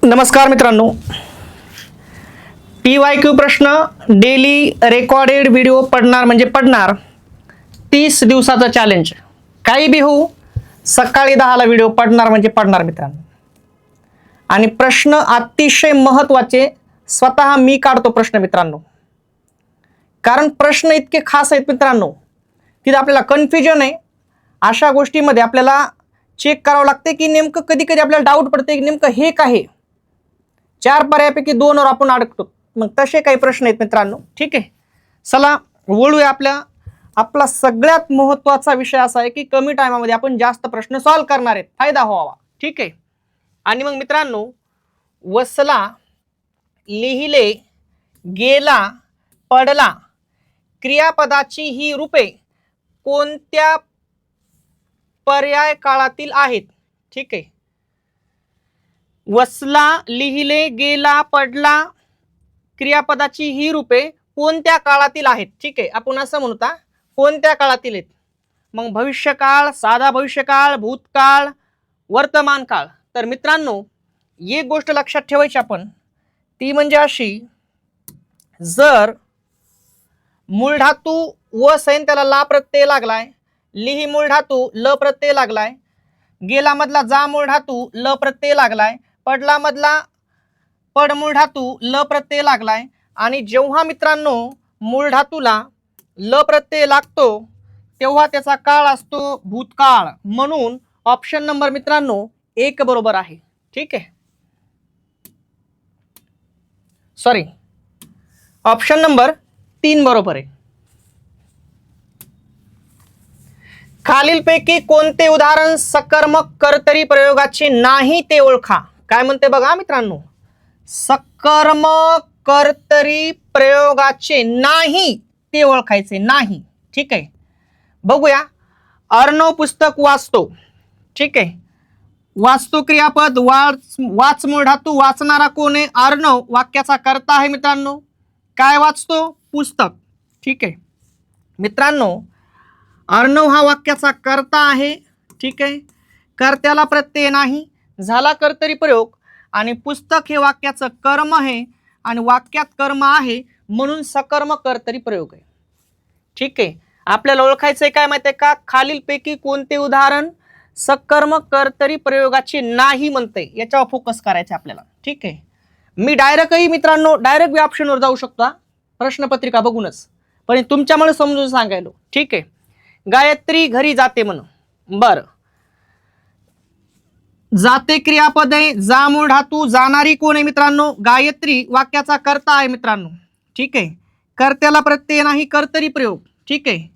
नमस्कार मित्रांनो, PYQ प्रश्न डेली रेकॉर्डेड व्हिडिओ पडणार म्हणजे पडणार. 30 दिवसाचं चॅलेंज. काही बी होऊ, सकाळी 10ला व्हिडिओ पडणार म्हणजे पडणार मित्रांनो. आणि प्रश्न अतिशय महत्त्वाचे, स्वतः मी काढतो प्रश्न मित्रांनो, कारण प्रश्न इतके खास आहेत मित्रांनो. तिथे आपल्याला कन्फ्युजन आहे. अशा गोष्टीमध्ये आपल्याला चेक करावं लागते की नेमकं कधी कधी आपल्याला डाऊट पडते की नेमकं हे काय आहे. 4 पर्यायापैकी 2 वर आपण अडकतो. मग तसे काही प्रश्न आहेत मित्रांनो. ठीक आहे, चला वळूया. आपला सगळ्यात महत्त्वाचा विषय असा आहे की कमी टायमामध्ये आपण जास्त प्रश्न सॉल्व्ह करणार आहेत, फायदा व्हावा. ठीक आहे. आणि मग मित्रांनो, वसला, लिहिले, गेला, पडला क्रियापदाची ही रूपे कोणत्या पर्याय काळातील आहेत? ठीक आहे. वसला, लिहिले, गेला, पडला क्रियापदाची ही रूपे कोणत्या काळातील आहेत? ठीक आहे, आपण असं म्हणता कोणत्या काळातील आहेत. मग भविष्यकाळ, साधा भविष्यकाळ, भूतकाळ, वर्तमान काळ. तर मित्रांनो, एक गोष्ट लक्षात ठेवायची आपण, ती म्हणजे अशी, जर मूळ धातू व सैन त्याला ला प्रत्यय लागलाय, लिही मूळ धातू ल प्रत्यय लागलाय, गेला मधला जा मूळ धातू ल प्रत्यय लागलाय, पडला मधला पड मूळ धातू ल प्रत्यय लागलाय. आणि जेव्हा मित्रांनो मूळ धातूला ल प्रत्यय लागतो तेव्हा त्याचा काळ असतो भूतकाळ. म्हणून ऑप्शन नंबर मित्रांनो 1 बरोबर आहे. ठीक आहे, सॉरी, ऑप्शन नंबर 3 बरोबर आहे. खालीलपैकी कोणते उदाहरण सकर्मक कर्तरी प्रयोगाचे नाही ते ओळखा. काय म्हणते बघा मित्रांनो, सकर्मक कर्तरी प्रयोगाचे नाही ते ओळखायचे नाही. ठीक आहे, बघूया. अर्णव पुस्तक वाचतो. ठीक आहे, वाचतो क्रियापद, वाच मूळ धातू, वाचणारा कोण आहे? अर्णव. वाक्याचा कर्ता आहे मित्रांनो. काय वाचतो? पुस्तक. ठीक आहे मित्रांनो, अर्णव हा वाक्याचा कर्ता आहे. ठीक आहे, कर्त्याला प्रत्यय नाही, झाला कर्तरी प्रयोग. आणि पुस्तक हे वाक्याचं कर्म आहे आणि वाक्यात कर्म आहे म्हणून सकर्मक कर्तरी प्रयोग आहे. ठीक आहे, आपल्याला ओळखायचंय काय माहिती आहे का? खालीलपैकी कोणते उदाहरण सकर्मक कर्तरी प्रयोगाचे नाही म्हणते, याच्यावर फोकस करायचं आपल्याला. ठीक आहे, मी डायरेक्टही मित्रांनो डायरेक्ट ऑप्शनवर जाऊ शकतो प्रश्नपत्रिका बघूनच, पण तुमच्यामुळे समजून सांगायलो. ठीक आहे, गायत्री घरी जाते म्हणून. बर, जाते क्रियापद आहे, जा मूळ धातू, जाणारी कोण आहे मित्रांनो? गायत्री. वाक्याचा कर्ता आहे मित्रांनो. ठीक आहे, कर्त्याला प्रत्यय नाही, कर्तरी प्रयोग. ठीक आहे,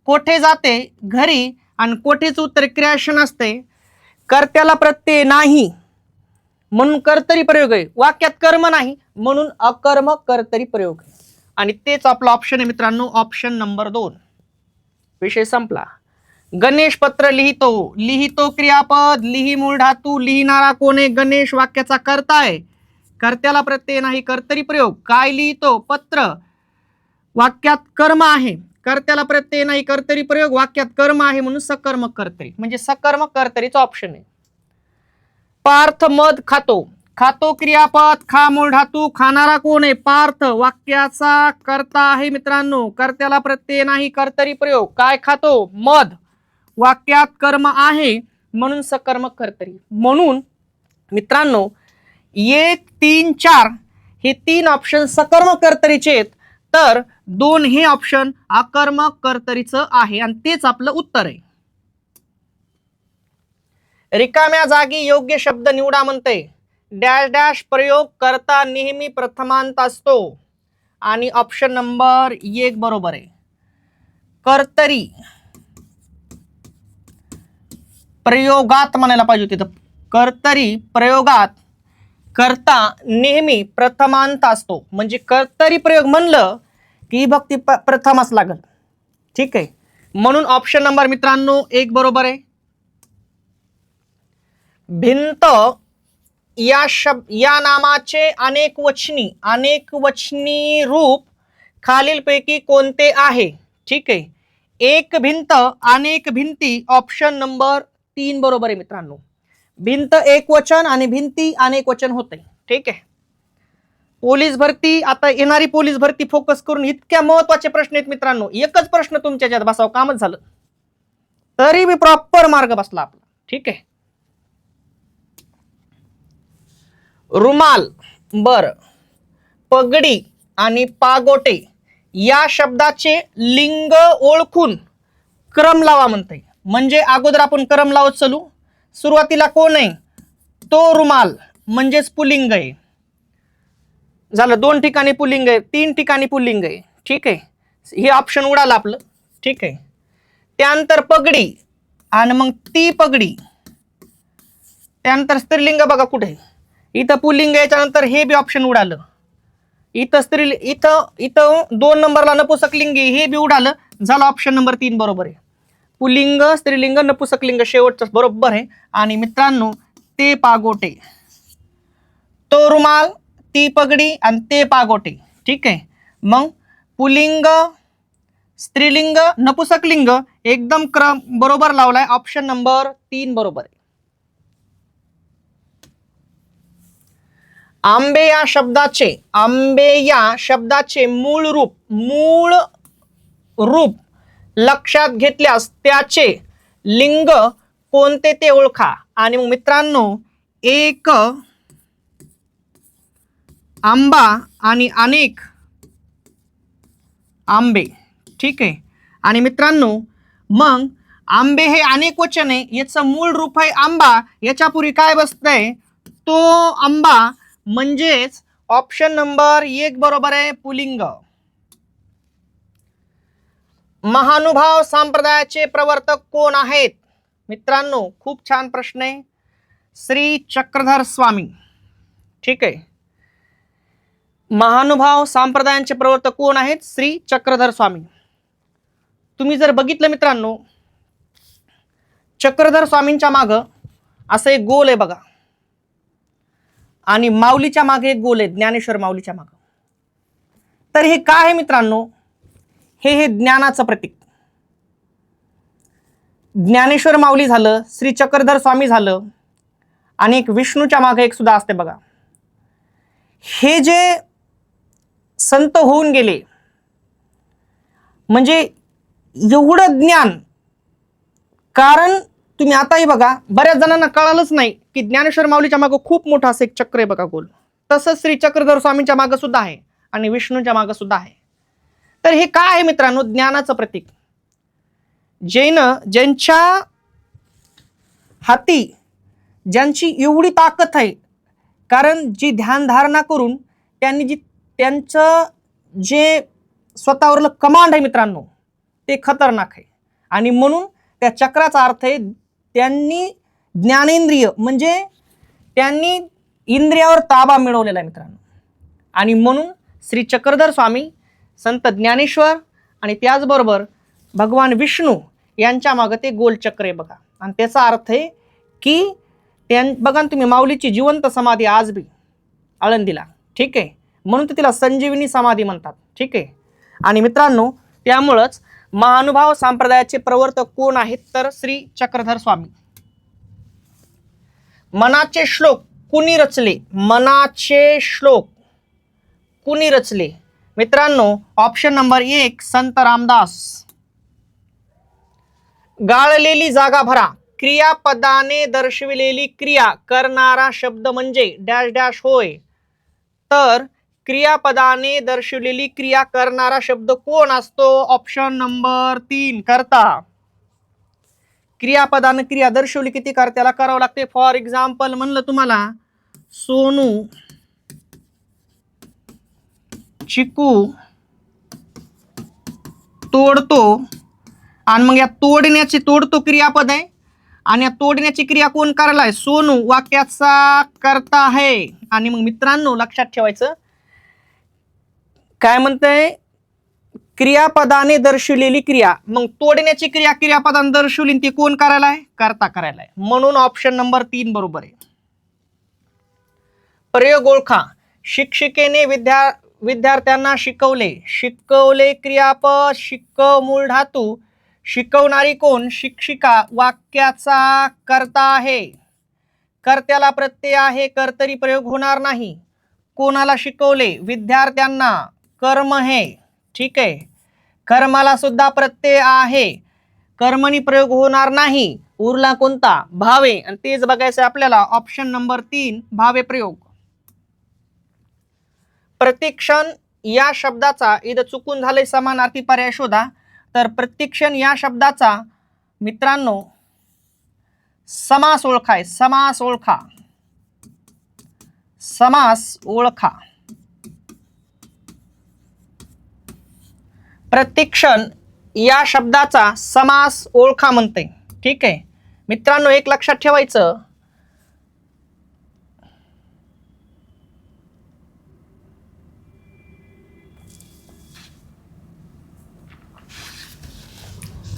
कोठे जाते? घरी. आणि कोठेचं उत्तर क्रियाशन असते, कर्त्याला प्रत्यय नाही म्हणून कर्तरी प्रयोग आहे, वाक्यात कर्म नाही म्हणून अकर्मक कर्तरी प्रयोग आहे. आणि तेच आपलं ऑप्शन आहे मित्रांनो, ऑप्शन नंबर 2. विषय संपला. गणेश पत्र लिहितो. लिहितो क्रियापद, लिही मूळ धातू, लिहिणारा कोण आहे? गणेश. वाक्याचा कर्ता आहे, कर्त्याला प्रत्यय नाही, कर्तरी प्रयोग. काय लिहितो? पत्र. वाक्यात कर्म आहे, कर्त्याला प्रत्यय नाही, कर्तरी प्रयोग. वाक्यात कर्म आहे म्हणून सकर्मक कर्तरी, म्हणजे सकर्मक कर्तरीचा ऑप्शन आहे. पार्थ मध खातो. खातो क्रियापद, खा मूळ धातू, खाणारा कोण आहे? पार्थ. वाक्याचा कर्ता आहे मित्रांनो, कर्त्याला प्रत्यय नाही, कर्तरी प्रयोग. काय खातो? मध. वाक्यात कर्म आहे म्हणून सकर्मक कर्तरी. म्हणून मित्रांनो 1, 3, 4 हे 3 ऑप्शन सकर्मक कर्तरीचे आहेत, तर 2 हे ऑप्शन अकर्मक कर्तरीचं आहे आणि तेच आपलं उत्तर आहे. रिकाम्या जागी योग्य शब्द निवडा म्हणते. डॅश डॅश प्रयोग करता नेहमी प्रथमांत असतो. आणि ऑप्शन नंबर 1 बरोबर आहे. कर्तरी प्रयोगात म्हणायला पाहिजे होते, तर कर्तरी प्रयोगात कर्ता नेहमी प्रथमांत असतो. म्हणजे कर्तरी प्रयोग म्हणलं की भक्ती प्रथमच लागल. ठीक आहे, म्हणून ऑप्शन नंबर मित्रांनो 1 बरोबर आहे. भिंत या नामाचे अनेक वचनी रूप खालीलपैकी कोणते आहे? ठीक आहे, एक भिंत, अनेक भिंती. ऑप्शन नंबर 3 बरोबर आहे मित्रांनो. भिंत एकवचन आणि भिंती अनेक वचन होते. ठीक आहे. पोलीस भरती, आता येणारी पोलीस भरती फोकस करून इतक्या महत्वाचे प्रश्न आहेत मित्रांनो. एकच प्रश्न तुमच्या ह्याच्यात बसाव कामच झालं, तरी बी प्रॉपर मार्ग बसला आपला. ठीक आहे. रुमाल, बर, पगडी आणि पागोटे या शब्दाचे लिंग ओळखून क्रम लावा म्हणते. म्हणजे अगोदर आपण क्रम लावत चलू. सुरुवातीला कोण आहे? तो रुमाल म्हणजेच पुल्लिंग आहे. झालं, 2 ठिकाणी पुल्लिंग आहे, 3 ठिकाणी पुल्लिंग आहे. ठीक आहे. हे ऑप्शन उडालं आपलं. ठीक आहे. त्यानंतर पगडी आणि मग ती पगडी. त्यानंतर स्त्रीलिंग बघा कुठे, इथं पुल्लिंग, याच्यानंतर हे बी ऑप्शन उडालं. इथं इथं 2 नंबरला नपुसकलिंगी, हे बी उडालं. झालं ऑप्शन नंबर 3 बरोबर आहे. पुल्लिंग, स्त्रीलिंग, नपुसकलिंग शेवटचं बरोबर आहे. आणि मित्रांनो ते पागोटे, तो रुमाल, ती पगडी आणि ते पागोटे. ठीक आहे. मग पुल्लिंग, स्त्रीलिंग, नपुसकलिंग एकदम क्रम बरोबर लावलाय. ऑप्शन नंबर 3 बरोबर आहे. आंबे या शब्दाचे मूळ रूप लक्षात घेतल्यास त्याचे लिंग कोणते ते ओळखा. आणि मग मित्रांनो एक आंबा आणि अनेक आंबे. ठीक आहे. आणि मित्रांनो मग आंबे हे अनेक वचन आहे, याचं मूळ रूप आहे आंबा, याच्यापूर्वी काय बसतंय? तो आंबा, म्हणजेच ऑप्शन नंबर 1 बरोबर आहे, पुल्लिंग. महानुभाव संप्रदायाचे प्रवर्तक कोण आहेत? मित्रांनो खूप छान प्रश्न आहे. श्री चक्रधर स्वामी. ठीक आहे. महानुभाव संप्रदायांचे प्रवर्तक कोण आहेत? श्री चक्रधर स्वामी. तुम्ही जर बघितलं मित्रांनो, चक्रधर स्वामींच्या माग असं एक गोल आहे बघा, आणि माऊलीच्या मागे एक गोल आहे, ज्ञानेश्वर माऊलीच्या मागे. तर हे काय आहे मित्रांनो? हे ज्ञानाचं प्रतीक. ज्ञानेश्वर माऊली झालं, श्री चक्रधर स्वामी झालं, आणि एक विष्णूच्या मागे एक सुद्धा असते बघा. हे जे संत होऊन गेले, म्हणजे एवढं ज्ञान. कारण तुम्ही आताही बघा, बऱ्याच जणांना कळालंच नाही की ज्ञानेश्वर माऊलीच्या मागे खूप मोठं असं एक चक्र आहे बघा, गोल. तसंच श्री चक्रधर स्वामींच्या मागे सुद्धा आहे आणि विष्णूच्या मागे सुद्धा आहे. तर हे काय आहे मित्रांनो? ज्ञानाचं प्रतीक. ज्यांच्या हाती ज्यांची एवढी ताकद आहे, कारण जी ध्यानधारणा करून त्यांचं जे स्वतःवरलं कमांड आहे मित्रांनो, ते खतरनाक आहे. आणि म्हणून त्या चक्राचा अर्थ आहे त्यांनी ज्ञानेंद्रिय, म्हणजे त्यांनी इंद्रियावर ताबा मिळवलेला आहे मित्रांनो. आणि म्हणून श्री चक्रधर स्वामी, संत ज्ञानेश्वर आणि त्याचबरोबर भगवान विष्णू यांच्या मागे ते गोल चक्र आहे बघा. आणि त्याचा अर्थ आहे की बघा तुम्ही, माऊलीची जिवंत समाधी आज बी आळंदीला. ठीक आहे. म्हणून तर तिला संजीवनी समाधी म्हणतात. ठीक आहे. आणि मित्रांनो त्यामुळंच महानुभाव संप्रदायाचे प्रवर्तक कोण आहेत? तर श्री चक्रधर स्वामी. मनाचे श्लोक कुणी रचले? मनाचे श्लोक कुणी रचले? मित्रांनो ऑप्शन नंबर 1 संत रामदास. गाळलेली जागा भरा. क्रियापदाने दर्शविलेली क्रिया करणारा शब्द म्हणजे डॅश डॅश होय. तर क्रियापदाने दर्शविलेली क्रिया करणारा शब्द कोण असतो? ऑप्शन नंबर 3 कर्ता. क्रियापदाने क्रिया दर्शवली की ती कर्त्याला करावं लागते. फॉर एक्झाम्पल म्हणलं तुम्हाला, सोनू चिकू तोडतो, आणि मग या तोडण्याची तोडतो क्रियापद आहे, आणि या तोडण्याची क्रिया कोण करायला आहे? सोनू वाक्याचा कर्ता आहे. आणि मग मित्रांनो लक्षात ठेवायचं, काय म्हणतंय? क्रियापदाने दर्शवलेली क्रिया, मग तोडण्याची क्रिया क्रियापदाने दर्शवली, ती कोण करायला आहे? कर्ता करायला आहे. म्हणून ऑप्शन नंबर 3 बरोबर आहे. प्रयोग ओळखा. शिक्षिकेने विद्यार्थ्यांना शिकवले. शिकवले क्रियापद, शिकव मूळ धातू, शिकवणारी कोण? शिक्षिका वाक्याचा कर्ता आहे. कर्त्याला प्रत्यय आहे कर्तरी प्रयोग होणार नाही. कोणाला शिकवले? विद्यार्थ्यांना. कर्म हे, ठीक आहे. कर्माला सुद्धा प्रत्यय आहे, कर्मणी प्रयोग होणार नाही. उरला कोणता? भावे. आणि तेच बघायचं आपल्याला ऑप्शन नंबर 3 भावे प्रयोग. प्रतिक्षण या शब्दाचा इथं चुकून झाले समानार्थी पर्याय शोधा. तर प्रतिक्षण या शब्दाचा मित्रांनो समास ओळखाय. समास ओळखा. समास ओळखा. प्रतिक्षण या शब्दाचा समास ओळखा म्हणते. ठीक आहे मित्रांनो, एक लक्षात ठेवायचं,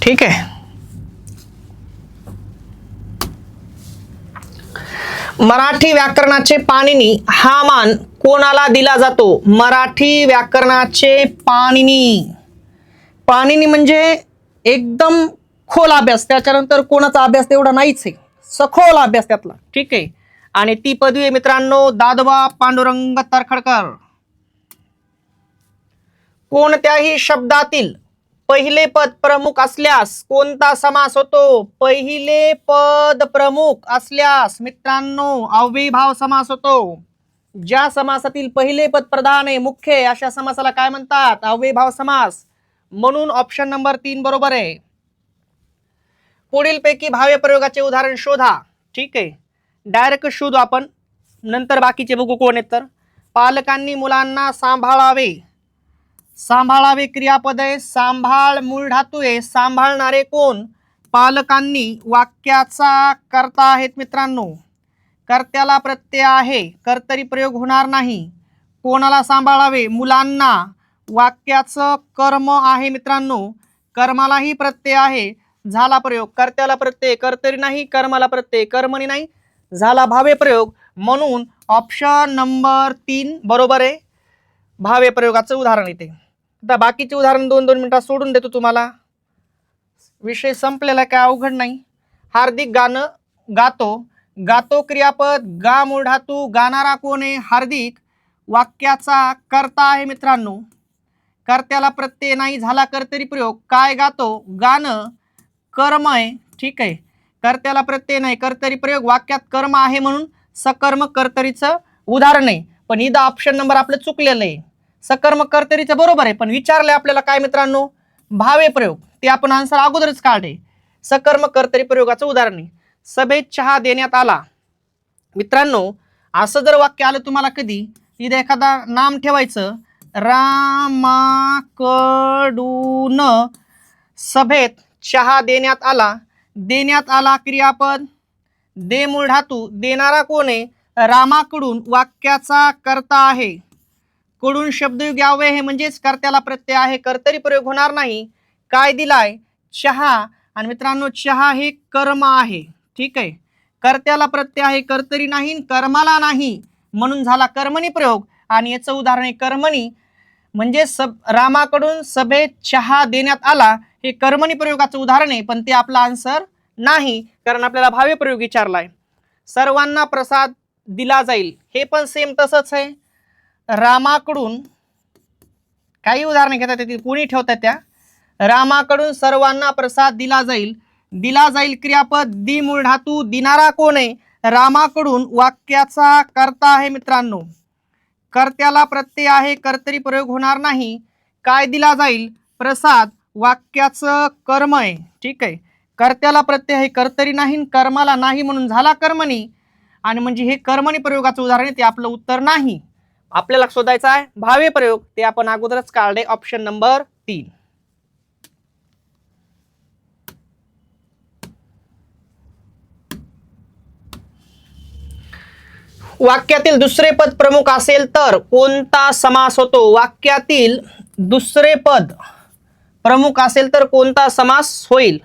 ठीक आहे. मराठी व्याकरणाचे पाणिनी हा मान कोणाला दिला जातो? मराठी व्याकरणाचे पाणिनी. पाणिनी म्हणजे एकदम खोल अभ्यास, त्याच्यानंतर कोणाचा अभ्यास तेवढा नाहीच आहे, सखोल अभ्यास त्यातला. ठीक आहे. आणि ती पदवी आहे मित्रांनो दादोबा पांडुरंग तर्खडकर. कोणत्याही शब्दातील पहिले पद प्रमुख असल्यास कोणता समास होतो? पहिले पद प्रमुख असल्यास मित्रांनो अव्ययीभाव समास होतो. ज्या समासातील पहिले पद प्रधान आहे, मुख्य आहे, अशा समासाला काय म्हणतात? अव्ययीभाव समास. म्हणून ऑप्शन नंबर 3 बरोबर आहे. पुढील पैकी भाव्य प्रयोगाचे उदाहरण शोधा. ठीक आहे, डायरेक्ट शोधू आपण, नंतर बाकीचे बघू कोण आहेत. तर पालकांनी मुलांना सांभाळावे. सांभाळावे क्रियापद आहे, सांभाळ मूळ धातू आहे. सांभाळणारे कोण? पालकांनी. वाक्याचा कर्ता आहेत मित्रांनो. कर्त्याला प्रत्यय आहे, कर्तरी प्रयोग होणार नाही. कोणाला सांभाळावे? मुलांना. वाक्याचं कर्म आहे मित्रांनो, कर्मालाही प्रत्यय आहे, झाला प्रयोग. कर्त्याला प्रत्यय, कर्तरी नाही, कर्माला प्रत्यय, कर्मणी नाही, झाला भावे प्रयोग. म्हणून ऑप्शन नंबर 3 बरोबर आहे. भावे प्रयोगाचं उदाहरण येते. आता बाकीचे उदाहरण 2-2 मिनिटात सोडून देतो तुम्हाला, विषय संपलेला, काय अवघड नाही. हार्दिक गाणं गातो. गातो क्रियापद, गा मूळ धातू, गाणारा कोण आहे? हार्दिक. वाक्याचा कर्ता आहे मित्रांनो, कर्त्याला प्रत्यय नाही, झाला कर्तरी प्रयोग. काय गातो? गाणं. कर्म आहे. ठीक आहे, कर्त्याला प्रत्यय नाही, कर्तरी प्रयोग. वाक्यात कर्म आहे म्हणून सकर्म कर्तरीचं उदाहरण आहे. पण इथं ऑप्शन नंबर आपलं चुकलेलं आहे. सकर्म कर्तरीचं बरोबर आहे, पण विचारलंय आपल्याला काय मित्रांनो? भावे प्रयोग. ते आपण आन्सर अगोदरच काढले. सकर्म कर्तरी प्रयोगाचं उदाहरण आहे. सभेत चहा देण्यात आला. मित्रांनो असं जर वाक्य आलं तुम्हाला कधी, तिथे एखादा नाम ठेवायचं. रामाकडून सभेत चहा देण्यात आला. देण्यात आला क्रियापद, दे मूळ धातू, देणारा कोण आहे? रामाकडून. वाक्याचा कर्ता आहे. कडून शब्दयुगी अव्यय आहे, म्हणजेच कर्त्याला प्रत्यय आहे, कर्तरी प्रयोग होणार नाही. काय दिलाय? चहा. आणि मित्रांनो चहा हे कर्म आहे. ठीक आहे, कर्त्याला प्रत्यय आहे, कर्तरी नाही, कर्माला नाही, म्हणून झाला कर्मणी प्रयोग. आणि याचं उदाहरण आहे कर्मणी, म्हणजे रामाकडून सभेत चहा देण्यात आला, हे कर्मणी प्रयोगाचं उदाहरण आहे. पण ते आपला आन्सर नाही, कारण आपल्याला भावे प्रयोग विचारलाय. सर्वांना प्रसाद दिला जाईल, हे पण सेम तसंच आहे. रामाकडून काही उदाहरण घेतात ते कोणी ठेवतात त्या. रामाकडून सर्वांना प्रसाद दिला जाईल. दिला जाईल क्रियापद, दी मूळ धातू, दिनारा कोण आहे? रामाकडून. वाक्याचा कर्ता आहे मित्रांनो, कर्त्याला प्रत्यय आहे, कर्तरी प्रयोग होणार नाही. काय दिला जाईल? प्रसाद. वाक्याचं कर्म आहे. ठीक आहे, कर्त्याला प्रत्यय आहे, कर्तरी नाही, कर्माला नाही, म्हणून झाला कर्मणी. आणि म्हणजे हे कर्मणी प्रयोगाचं उदाहरण आहे, ते आपलं उत्तर नाही. आपल्याला शोधायचा आहे भावे प्रयोग, ते आपण अगोदरच काढले, ऑप्शन नंबर 3. वाक्यातील दुसरे पद प्रमुख असेल तर कोणता समास होतो? वाक्यातील दुसरे पद प्रमुख असेल तर कोणता समास होईल?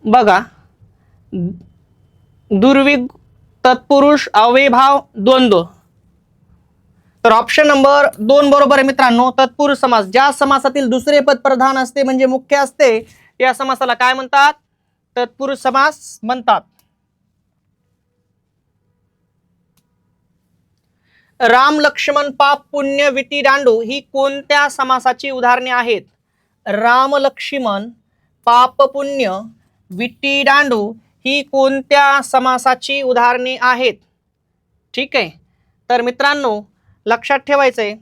बघा, दुर्विग, तत्पुरुष, अव्ययीभाव, द्वंद्व. तर ऑप्शन नंबर 2 बरोबर आहे मित्रांनो. तत्पुरुष समास. ज्या समासातील दुसरे पद प्रधान असते म्हणजे मुख्य असते, त्या समासाला काय म्हणतात? तत्पुरुष समास म्हणतात. राम लक्ष्मण पाप पुण्य विटी दांडू ही कोणत्या समासाची उदाहरणे आहेत? राम लक्ष्मण पाप पुण्य विटी दांडू ही कोणत्या समासाची उदाहरणे आहेत? ठीक आहे, तर मित्रांनो लक्षात ठेवायचंय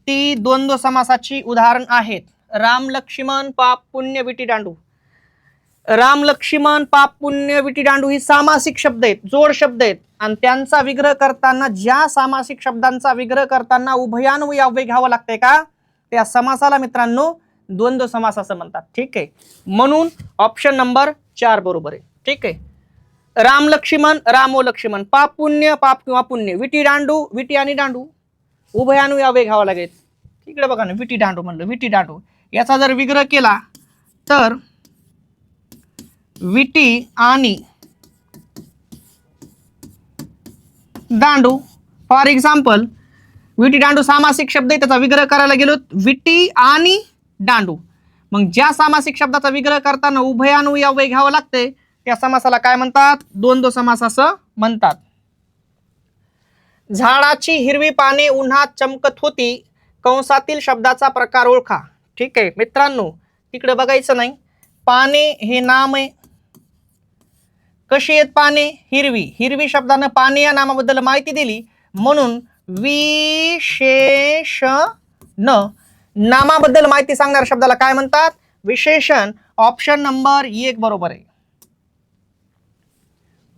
ती द्वंद्व समासाची उदाहरण आहेत. राम लक्ष्मण पाप पुण्य विटी दांडू. राम लक्ष्मण पाप पुण्य विटी दांडू ही सामासिक शब्द आहेत, जोड शब्द आहेत, आणि त्यांचा विग्रह करताना ज्या सामासिक शब्दांचा विग्रह करताना उभयान्वयी अव्यय घ्यावं लागतंय का, त्या समासाला मित्रांनो द्वंद्व समास असं म्हणतात. ठीक आहे, म्हणून ऑप्शन नंबर 4 बरोबर आहे. ठीक आहे, राम लक्ष्मण रामो लक्ष्मण, पाप पुण्य पाप किंवा पुण्य, विटी दांडू विटी आणि दांडू उभयान्वयी अव्यय घ्यावा लागेल. इकडे बघा ना, विटी दांडू म्हणलं, विटी दांडू याचा जर विग्रह केला तर विटी आणि दांडू. फॉर एक्झाम्पल विटी दांडू सामासिक शब्द आहे, त्याचा विग्रह करायला गेलो विटी आणि दांडू. मग ज्या सामासिक शब्दाचा विग्रह करताना उभयान्वयी अव्यय घ्यावं लागते त्या समासाला काय म्हणतात? द्वंद्व समास असं म्हणतात. झाडाची हिरवी पाने उन्हात चमकत होती कंसातील शब्दाचा प्रकार ओळखा. ठीक आहे मित्रांनो, तिकडे बघायचं नाही. पाने हे नाम आहे. कशी आहेत पाने? हिरवी. हिरवी शब्दानं पाने या नामाबद्दल माहिती दिली म्हणून विशेषण. नामाबद्दल माहिती सांगणाऱ्या शब्दाला काय म्हणतात? विशेषण. ऑप्शन नंबर 1 बरोबर आहे.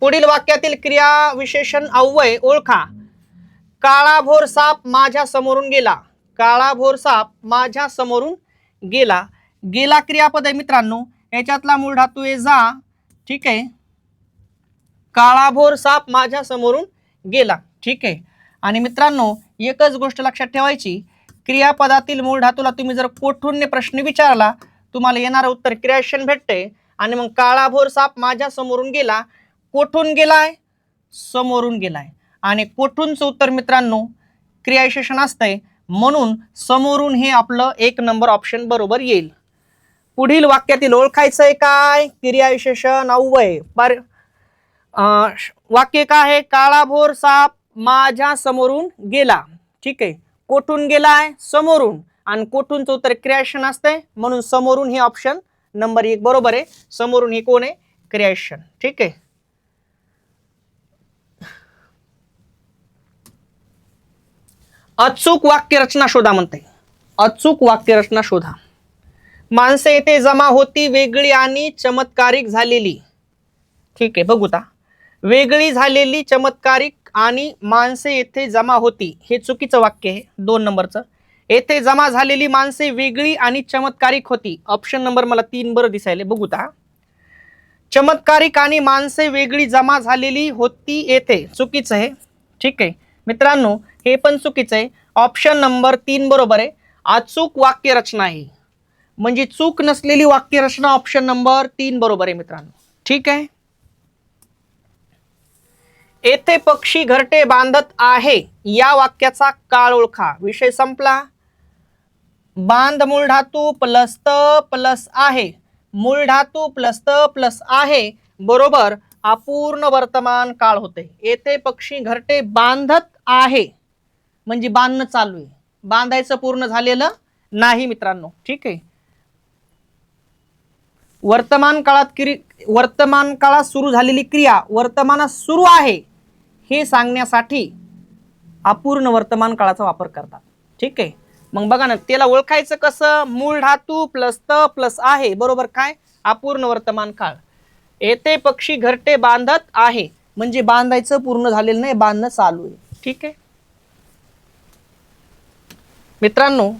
पुढील वाक्यातील क्रिया विशेषण अव्यय ओळखा. काळाभोर साप माझ्या समोरून गेला. काळाभोर साप माझ्या समोरून गेला. गेला क्रियापद आहे मित्रांनो, याच्यातला मूळ धातू आहे जा. ठीक आहे, काळाभोर साप माझ्या समोरून गेला. ठीक आहे, आणि मित्रांनो एकच गोष्ट लक्षात ठेवायची, क्रियापदातील मूळ धातूला तुम्ही जर कोठून प्रश्न विचारला तुम्हाला येणारं उत्तर क्रियाविशेषण भेटते. आणि मग काळाभोर साप माझ्या समोरून गेला, कोठून गेलाय? समोरून गेलाय. आणि कोठूनचं उत्तर मित्रांनो क्रियाविशेषण असतंय म्हणून समोरून हे आपलं 1 नंबर ऑप्शन बरोबर येईल. पुढील वाक्यातील ओळखायचंय काय? क्रियाविशेषण अव्यय. वाक्य काय आहे? काळाभोर साप माझ्या समोरून गेला. ठीक आहे, कोठून गेलाय? समोरून. आणि कोठूनचं उत्तर क्रियाविशेषण असतंय म्हणून समोरून हे ऑप्शन नंबर 1 बरोबर आहे. समोरून हे कोण आहे? क्रियाविशेषण. ठीक आहे, अचूक वाक्यरचना शोधा म्हणते. अचूक वाक्यरचना शोधा. माणसे येथे जमा होती वेगळी आणि चमत्कारिक झालेली. ठीक आहे, बघू ता. वेगळी झालेली, चमत्कारिक आणि माणसे येथे जमा होती हे चुकीचं वाक्य आहे 2 नंबरचं. येथे जमा झालेली माणसे वेगळी आणि चमत्कारिक होती. ऑप्शन नंबर मला 3 बरं दिसायले. बघू ता. चमत्कारिक आणि माणसे वेगळी जमा झालेली होती येथे चुकीचं आहे. ठीक आहे मित्रांनो, हे पण चुकीचं आहे. ऑप्शन नंबर 3 बरोबर आहे. अचूक वाक्यरचना आहे म्हणजे चूक नसलेली वाक्यरचना ऑप्शन नंबर 3 बरोबर आहे मित्रांनो. ठीक आहे, येथे पक्षी घरटे बांधत आहे या वाक्याचा काळ ओळखा. विषय संपला. बांध मूळ धातू प्लस त प्लस आहे. मूळ धातू प्लस त प्लस आहे बरोबर अपूर्ण वर्तमान काळ होते. येथे पक्षी घरटे बांधत आहे म्हणजे बांधणं चालू आहे, बांधायचं पूर्ण झालेलं नाही मित्रांनो. ठीक आहे, वर्तमान काळात सुरू झालेली क्रिया वर्तमानात सुरू आहे हे सांगण्यासाठी अपूर्ण वर्तमान काळाचा वापर करतात. ठीक आहे, मग बघा ना, त्याला ओळखायचं कसं? मूळ धातू प्लस त प्लस आहे बरोबर काय? अपूर्ण वर्तमान काळ. येथे पक्षी घरटे बांधत आहे म्हणजे बांधायचं पूर्ण झालेलं नाही, बांधणं चालू आहे. ठीक आहे मित्रांनो,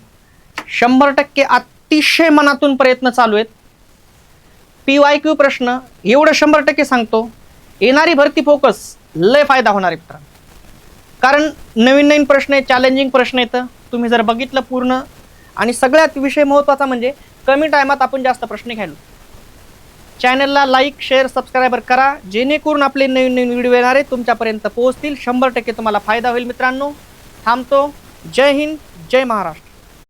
100% अतिशय मनातून प्रयत्न चालू आहेत. PYQ प्रश्न एवढं 100% सांगतो, येणारी भरती फोकस लय फायदा होणार आहे मित्रांनो. कारण नवीन प्रश्न आहे, चॅलेंजिंग प्रश्न येतं. तुम्ही जर बघितलं पूर्ण, आणि सगळ्यात विषय महत्त्वाचा म्हणजे कमी टायमात आपण जास्त प्रश्न घ्यायलो. चॅनलला लाईक शेअर सबस्क्राईबर करा जेणेकरून आपले नवीन व्हिडिओ येणारे तुमच्यापर्यंत पोहोचतील. 100% तुम्हाला फायदा होईल मित्रांनो. थांबतो. जय हिंद, जय महाराष्ट्र.